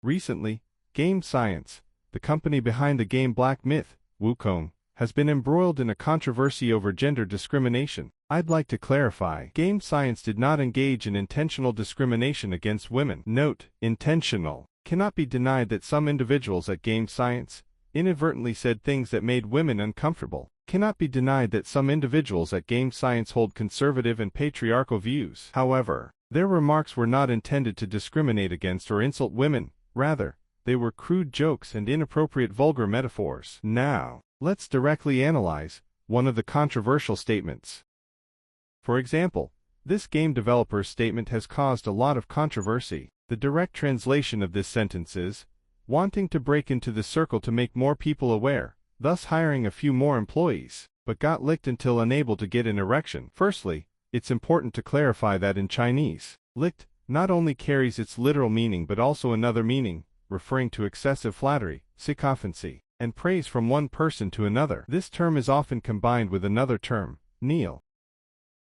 Recently, Game Science, the company behind the game Black Myth, Wukong, has been embroiled in a controversy over gender discrimination. I'd like to clarify, Game Science did not engage in intentional discrimination against women. Note, intentional. Cannot be denied that some individuals at Game Science inadvertently said things that made women uncomfortable. Cannot be denied that some individuals at Game Science hold conservative and patriarchal views. However, their remarks were not intended to discriminate against or insult women. Rather, they were crude jokes and inappropriate vulgar metaphors. Now, let's directly analyze one of the controversial statements. For example, this game developer's statement has caused a lot of controversy. The direct translation of this sentence is, wanting to break into the circle to make more people aware, thus hiring a few more employees, but got licked until unable to get an erection. Firstly, it's important to clarify that in Chinese, licked not only carries its literal meaning but also another meaning, referring to excessive flattery, sycophancy, and praise from one person to another. This term is often combined with another term, kneel.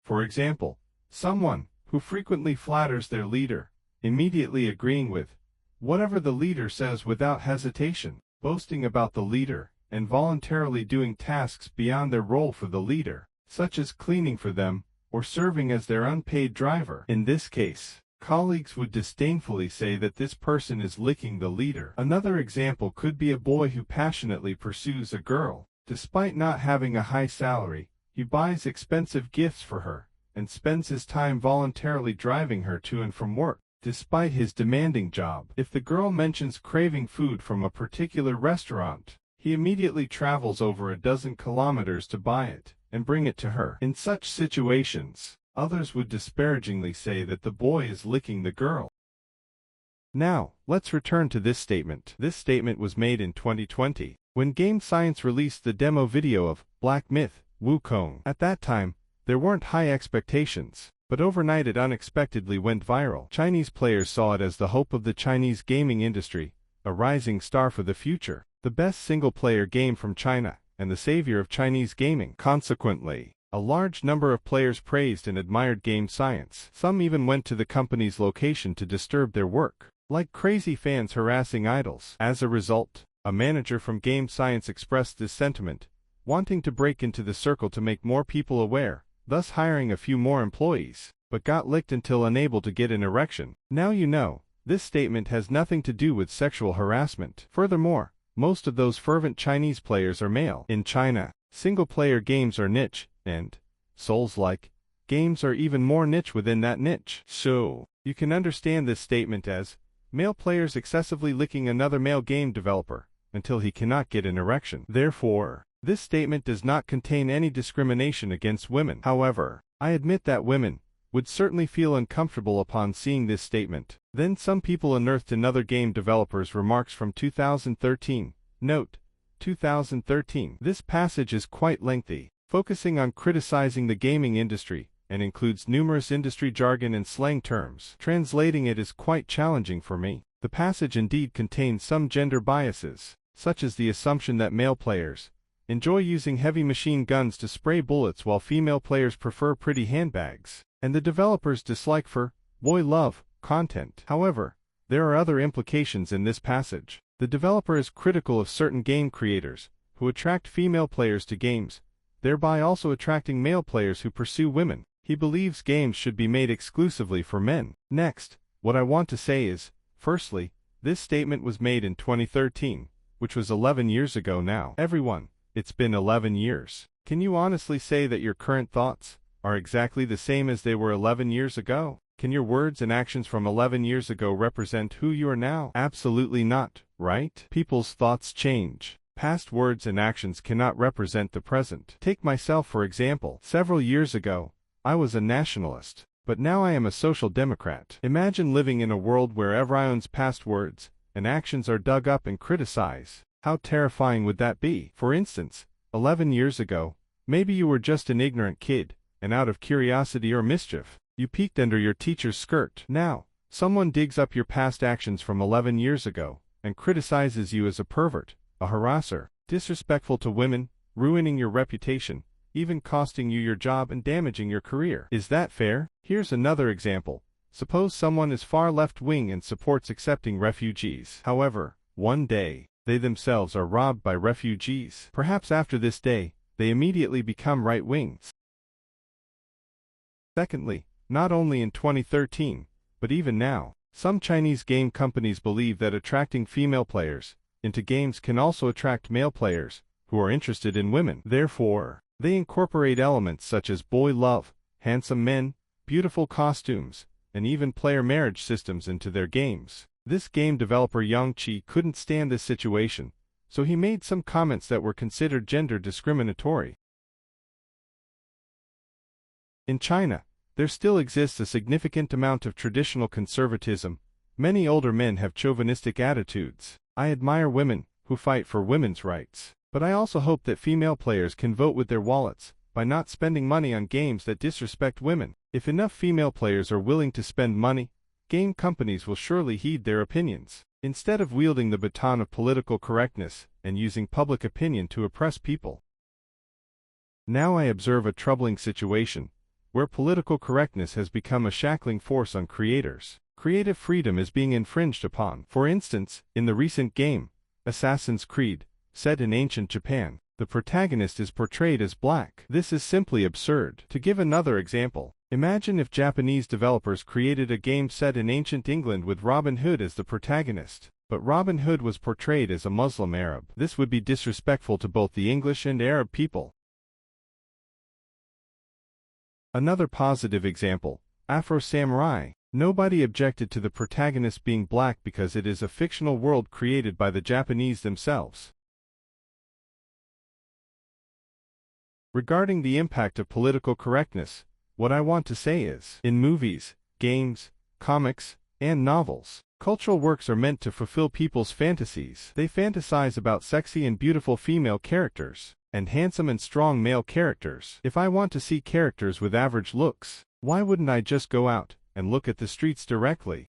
For example, someone who frequently flatters their leader, immediately agreeing with whatever the leader says without hesitation, boasting about the leader, and voluntarily doing tasks beyond their role for the leader, such as cleaning for them, or serving as their unpaid driver. In this case, colleagues would disdainfully say that this person is licking the leader. Another example could be a boy who passionately pursues a girl. Despite not having a high salary, he buys expensive gifts for her, and spends his time voluntarily driving her to and from work. Despite his demanding job, if the girl mentions craving food from a particular restaurant, he immediately travels over a dozen kilometers to buy it and bring it to her. In such situations, others would disparagingly say that the boy is licking the girl. Now, let's return to this statement. This statement was made in 2020, when Game Science released the demo video of Black Myth, Wukong. At that time, there weren't high expectations, but overnight it unexpectedly went viral. Chinese players saw it as the hope of the Chinese gaming industry, a rising star for the future, the best single-player game from China, and the savior of Chinese gaming. Consequently, a large number of players praised and admired Game Science. Some even went to the company's location to disturb their work, like crazy fans harassing idols. As a result, a manager from Game Science expressed this sentiment, wanting to break into the circle to make more people aware, thus hiring a few more employees, but got licked until unable to get an erection. Now you know, this statement has nothing to do with sexual harassment. Furthermore, most of those fervent Chinese players are male. In China, single-player games are niche, and Souls-like games are even more niche within that niche. So, you can understand this statement as male players excessively licking another male game developer until he cannot get an erection. Therefore, this statement does not contain any discrimination against women. However, I admit that women would certainly feel uncomfortable upon seeing this statement. Then some people unearthed another game developer's remarks from 2013. Note, 2013. This passage is quite lengthy, focusing on criticizing the gaming industry, and includes numerous industry jargon and slang terms. Translating it is quite challenging for me. The passage indeed contains some gender biases, such as the assumption that male players enjoy using heavy machine guns to spray bullets while female players prefer pretty handbags, and the developer's dislike for boy love content. However, there are other implications in this passage. The developer is critical of certain game creators who attract female players to games, thereby also attracting male players who pursue women. He believes games should be made exclusively for men. Next, what I want to say is, firstly, this statement was made in 2013, which was 11 years ago now. Everyone, it's been 11 years. Can you honestly say that your current thoughts are exactly the same as they were 11 years ago? Can your words and actions from 11 years ago represent who you are now? Absolutely not, right? People's thoughts change. Past words and actions cannot represent the present. Take myself for example. Several years ago, I was a nationalist, but now I am a social democrat. Imagine living in a world where everyone's past words and actions are dug up and criticized. How terrifying would that be? For instance, 11 years ago, maybe you were just an ignorant kid, and out of curiosity or mischief, you peeked under your teacher's skirt. Now, someone digs up your past actions from 11 years ago, and criticizes you as a pervert, a harasser, disrespectful to women, ruining your reputation, even costing you your job and damaging your career. Is that fair? Here's another example. Suppose someone is far left-wing and supports accepting refugees. However, one day, they themselves are robbed by refugees. Perhaps after this day, they immediately become right-wing. Secondly, not only in 2013, but even now, some Chinese game companies believe that attracting female players into games can also attract male players who are interested in women. Therefore, they incorporate elements such as boy love, handsome men, beautiful costumes, and even player marriage systems into their games. This game developer Yang Qi couldn't stand this situation, so he made some comments that were considered gender discriminatory. In China, there still exists a significant amount of traditional conservatism. Many older men have chauvinistic attitudes. I admire women who fight for women's rights, but I also hope that female players can vote with their wallets by not spending money on games that disrespect women. If enough female players are willing to spend money, game companies will surely heed their opinions, instead of wielding the baton of political correctness and using public opinion to oppress people. Now I observe a troubling situation, where political correctness has become a shackling force on creators. Creative freedom is being infringed upon. For instance, in the recent game, Assassin's Creed, set in ancient Japan, the protagonist is portrayed as black. This is simply absurd. To give another example, imagine if Japanese developers created a game set in ancient England with Robin Hood as the protagonist, but Robin Hood was portrayed as a Muslim Arab. This would be disrespectful to both the English and Arab people. Another positive example, Afro Samurai. Nobody objected to the protagonist being black because it is a fictional world created by the Japanese themselves. Regarding the impact of political correctness, what I want to say is, in movies, games, comics, and novels, cultural works are meant to fulfill people's fantasies. They fantasize about sexy and beautiful female characters, and handsome and strong male characters. If I want to see characters with average looks, why wouldn't I just go out and look at the streets directly?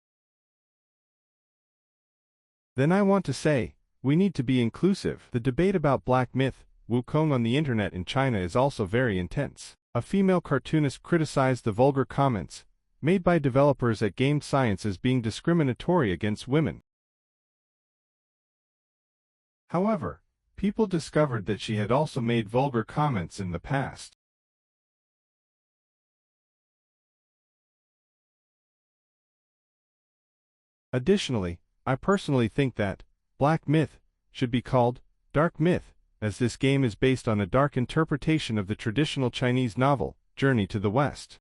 Then I want to say, we need to be inclusive. The debate about black myth, Wukong on the internet in China is also very intense. A female cartoonist criticized the vulgar comments made by developers at Game Science as being discriminatory against women. However, people discovered that she had also made vulgar comments in the past. Additionally, I personally think that black myth should be called dark myth, as this game is based on a dark interpretation of the traditional Chinese novel, Journey to the West.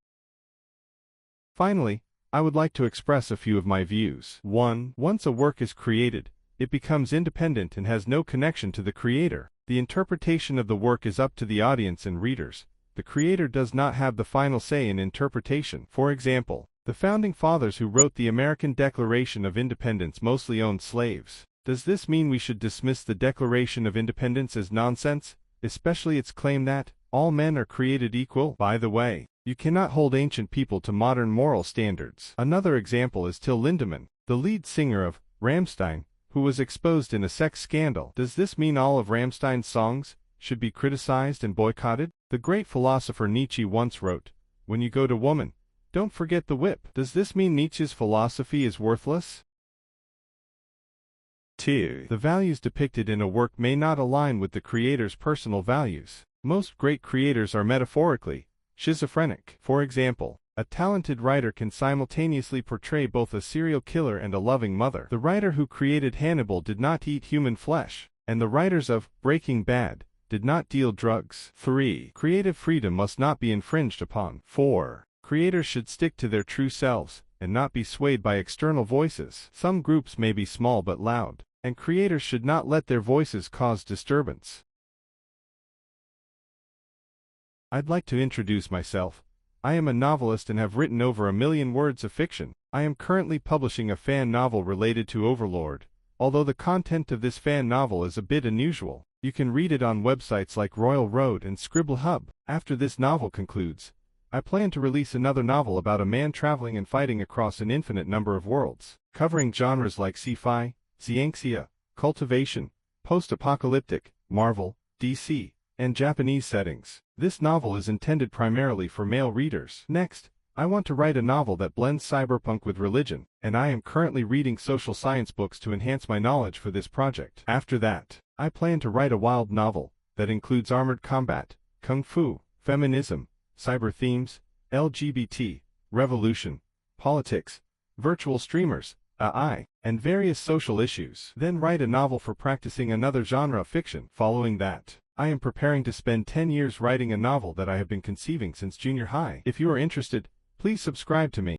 Finally, I would like to express a few of my views. 1. Once a work is created, it becomes independent and has no connection to the creator. The interpretation of the work is up to the audience and readers. The creator does not have the final say in interpretation. For example, the founding fathers who wrote the American Declaration of Independence mostly owned slaves. Does this mean we should dismiss the Declaration of Independence as nonsense, especially its claim that all men are created equal? By the way, you cannot hold ancient people to modern moral standards. Another example is Till Lindemann, the lead singer of Rammstein, who was exposed in a sex scandal. Does this mean all of Rammstein's songs should be criticized and boycotted? The great philosopher Nietzsche once wrote, "When you go to woman, don't forget the whip." Does this mean Nietzsche's philosophy is worthless? 2. The values depicted in a work may not align with the creator's personal values. Most great creators are metaphorically schizophrenic. For example, a talented writer can simultaneously portray both a serial killer and a loving mother. The writer who created Hannibal did not eat human flesh, and the writers of Breaking Bad did not deal drugs. 3. Creative freedom must not be infringed upon. 4. Creators should stick to their true selves and not be swayed by external voices. Some groups may be small but loud, and creators should not let their voices cause disturbance. I'd like to introduce myself. I am a novelist and have written over 1 million words of fiction. I am currently publishing a fan novel related to Overlord. Although the content of this fan novel is a bit unusual, you can read it on websites like Royal Road and Scribble Hub. After this novel concludes, I plan to release another novel about a man traveling and fighting across an infinite number of worlds, covering genres like sci-fi, xianxia, cultivation, post-apocalyptic, Marvel, DC, and Japanese settings. This novel is intended primarily for male readers. Next, I want to write a novel that blends cyberpunk with religion, and I am currently reading social science books to enhance my knowledge for this project. After that, I plan to write a wild novel that includes armored combat, kung fu, feminism, cyber themes, LGBT, revolution, politics, virtual streamers, AI, and various social issues. Then write a novel for practicing another genre of fiction. Following that, I am preparing to spend 10 years writing a novel that I have been conceiving since junior high. If you are interested, please subscribe to me.